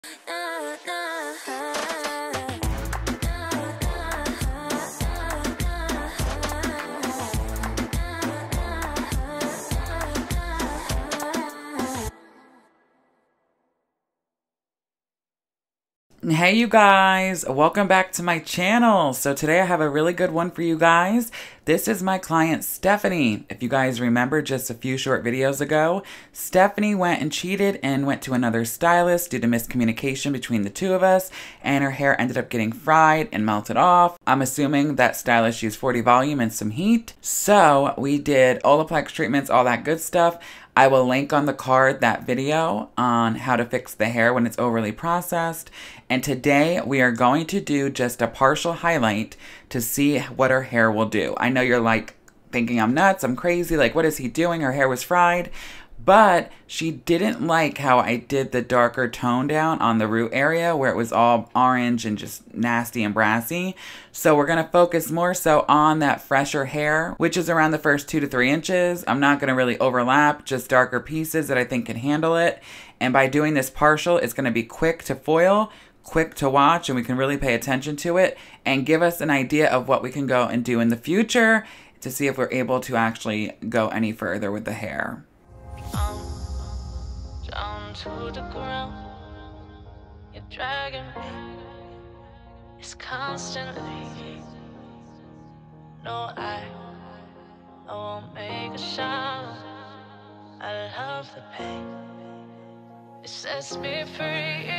Hey you guys, welcome back to my channel. So today I have a really good one for you guys. This is my client Stephanie. If you guys remember just a few short videos ago, Stephanie went and cheated and went to another stylist due to miscommunication between the two of us, and her hair ended up getting fried and melted off. I'm assuming that stylist used 40 volume and some heat. So we did Olaplex treatments, all that good stuff. I will link on the card that video on how to fix the hair when it's overly processed. And today we are going to do just a partial highlight to see what her hair will do. I know you're like thinking I'm nuts, I'm crazy, like what is he doing? Her hair was fried. But she didn't like how I did the darker tone down on the root area where it was all orange and just nasty and brassy. So we're going to focus more so on that fresher hair, which is around the first 2 to 3 inches. I'm not going to really overlap, just darker pieces that I think can handle it. And by doing this partial, it's going to be quick to foil, quick to watch, and we can really pay attention to it and give us an idea of what we can go and do in the future to see if we're able to actually go any further with the hair. Down to the ground, you're dragging me. It's constantly. No, I won't make a sound. I love the pain. It sets me free.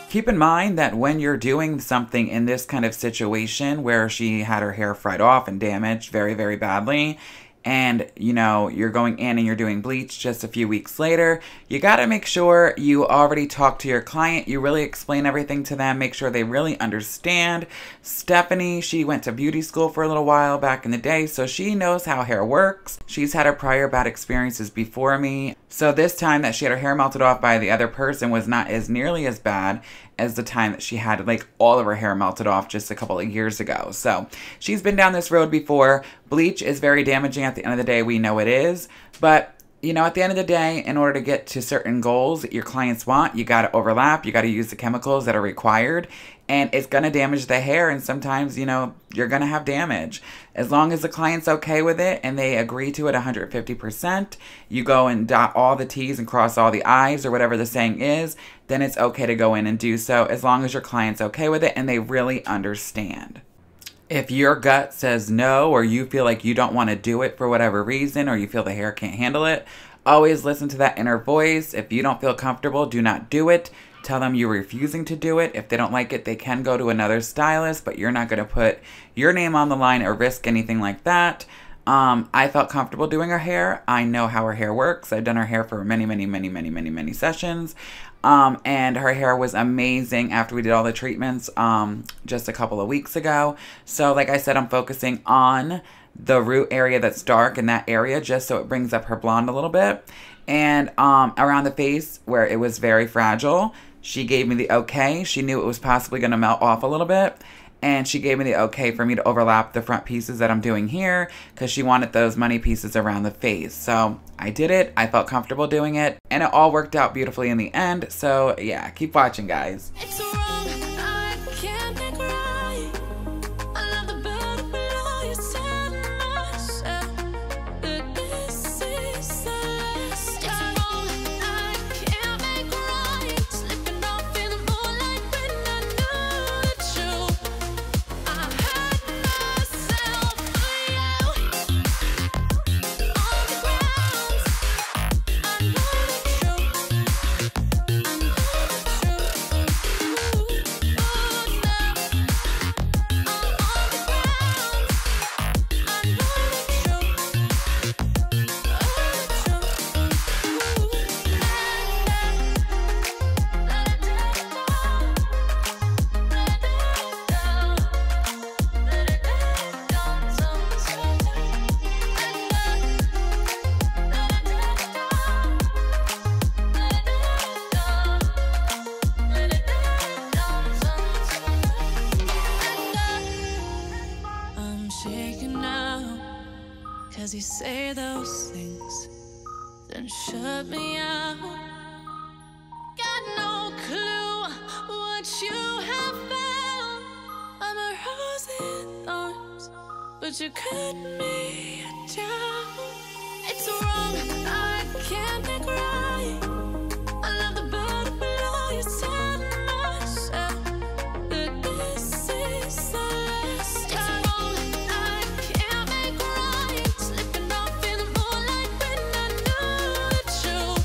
Keep in mind that when you're doing something in this kind of situation where she had her hair fried off and damaged very, very badly, and, you know, you're going in and you're doing bleach just a few weeks later, you got to make sure you already talk to your client. You really explain everything to them. Make sure they really understand. Stephanie, she went to beauty school for a little while back in the day, so she knows how hair works. She's had her prior bad experiences before me. So this time that she had her hair melted off by the other person was not as nearly as bad as the time that she had like all of her hair melted off just a couple of years ago. So she's been down this road before. Bleach is very damaging at the end of the day. We know it is. But, you know, at the end of the day, in order to get to certain goals that your clients want, you got to overlap. You got to use the chemicals that are required. And it's going to damage the hair. And sometimes, you know, you're going to have damage. As long as the client's okay with it and they agree to it 150%, you go and dot all the T's and cross all the I's or whatever the saying is, then it's okay to go in and do so as long as your client's okay with it and they really understand. If your gut says no, or you feel like you don't want to do it for whatever reason, or you feel the hair can't handle it, always listen to that inner voice. If you don't feel comfortable, do not do it. Tell them you're refusing to do it. If they don't like it, they can go to another stylist, but you're not going to put your name on the line or risk anything like that. I felt comfortable doing her hair. I know how her hair works. I've done her hair for many sessions. And her hair was amazing after we did all the treatments just a couple of weeks ago. So like I said, I'm focusing on the root area that's dark in that area just so it brings up her blonde a little bit. And around the face where it was very fragile, she gave me the okay. She knew it was possibly going to melt off a little bit. And she gave me the okay for me to overlap the front pieces that I'm doing here because she wanted those money pieces around the face. So I did it. I felt comfortable doing it. And it all worked out beautifully in the end. So yeah, keep watching, guys. It's wrong, I can't make right. I love the better below you said myself. But this is the last time. It's wrong, I can't make right. Slipping off in the moonlight when I knew the truth. I hurt myself for you. On the ground, I know the truth. I know the I'm shaking now, 'cause you say those things, then shut me out. Got no but you cut me down. It's wrong, I can't make right. I love the bird below you, said myself that this is the last. It's wrong, I can't make right. Slipping off in the moonlight when I knew it's true.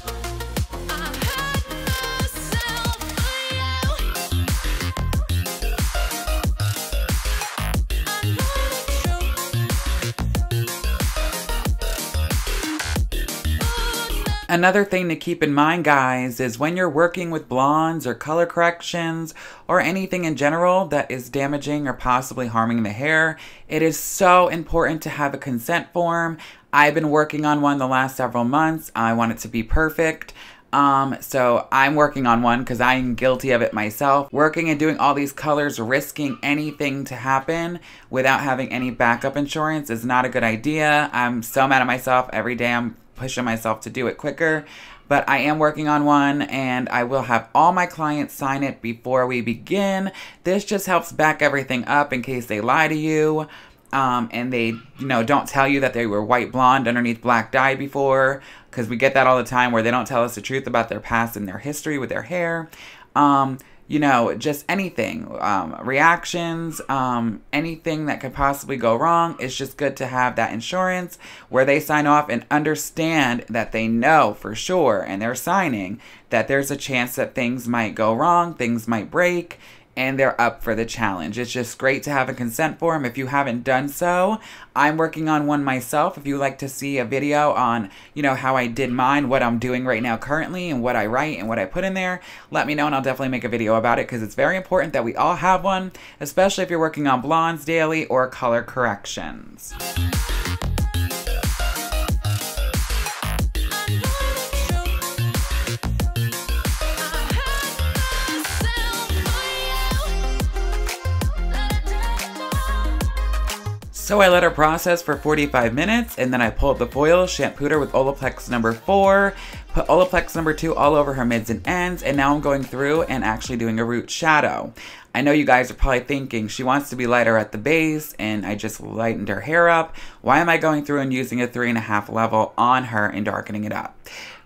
I had myself for you. I know it's true. Another thing to keep in mind, guys, is when you're working with blondes or color corrections or anything in general that is damaging or possibly harming the hair, it is so important to have a consent form. I've been working on one the last several months. I want it to be perfect. So I'm working on one because I'm guilty of it myself. Working and doing all these colors, risking anything to happen without having any backup insurance is not a good idea. I'm so mad at myself every day. I'm pushing myself to do it quicker, but I am working on one and I will have all my clients sign it before we begin. This just helps back everything up in case they lie to you. And they, don't tell you that they were white blonde underneath black dye before, because we get that all the time where they don't tell us the truth about their past and their history with their hair. Just anything, reactions, anything that could possibly go wrong. It's just good to have that insurance where they sign off and understand that they know for sure, and they're signing that there's a chance that things might go wrong, things might break, and they're up for the challenge. It's just great to have a consent form. If you haven't done so, I'm working on one myself. If you like to see a video on, how I did mine, what I'm doing right now currently, and what I write and what I put in there, let me know and I'll definitely make a video about it, because it's very important that we all have one, especially if you're working on blondes daily or color corrections. So I let her process for 45 minutes, and then I pulled the foil, shampooed her with Olaplex number 4, put Olaplex number 2 all over her mids and ends, and now I'm going through and actually doing a root shadow. I know you guys are probably thinking she wants to be lighter at the base, and I just lightened her hair up. Why am I going through and using a 3.5 level on her and darkening it up?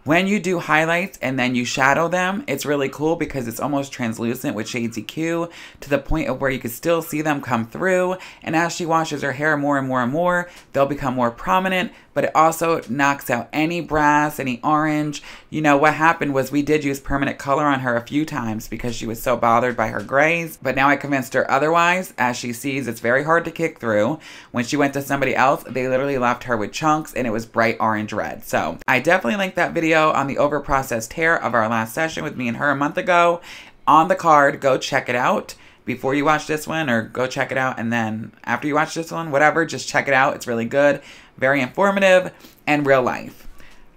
When you do highlights and then you shadow them, it's really cool because it's almost translucent with Shades EQ to the point of where you can still see them come through. And as she washes her hair more and more and more, they'll become more prominent, but it also knocks out any brass, any orange. What happened was we did use permanent color on her a few times because she was so bothered by her grays, but now I convinced her otherwise. As she sees, it's very hard to kick through. When she went to somebody else, they literally left her with chunks and it was bright orange red. So I definitely linked that video on the over-processed hair of our last session with me and her a month ago on the card. Go check it out before you watch this one, or go check it out and then after you watch this one, whatever, just check it out. It's really good, very informative, and real life.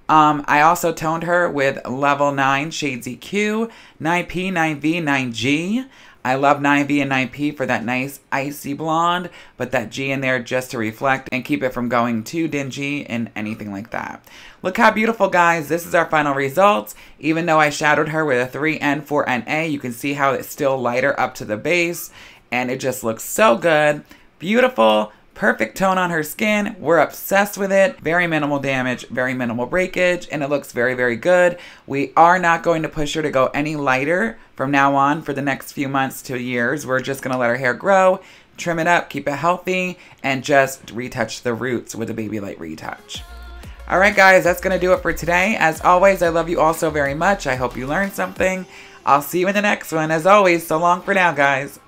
I also toned her with level 9 Shades EQ, 9P, 9V, 9G. I love 9V and 9P for that nice icy blonde, but that G in there just to reflect and keep it from going too dingy and anything like that. Look how beautiful, guys. This is our final results. Even though I shadowed her with a 3N, 4NA, you can see how it's still lighter up to the base, and it just looks so good. Beautiful. Perfect tone on her skin. We're obsessed with it. Very minimal damage, very minimal breakage, and it looks very, very good. We are not going to push her to go any lighter from now on for the next few months to years. We're just going to let her hair grow, trim it up, keep it healthy, and just retouch the roots with a baby light retouch. All right, guys, that's going to do it for today. As always, I love you all so very much. I hope you learned something. I'll see you in the next one. As always, so long for now, guys.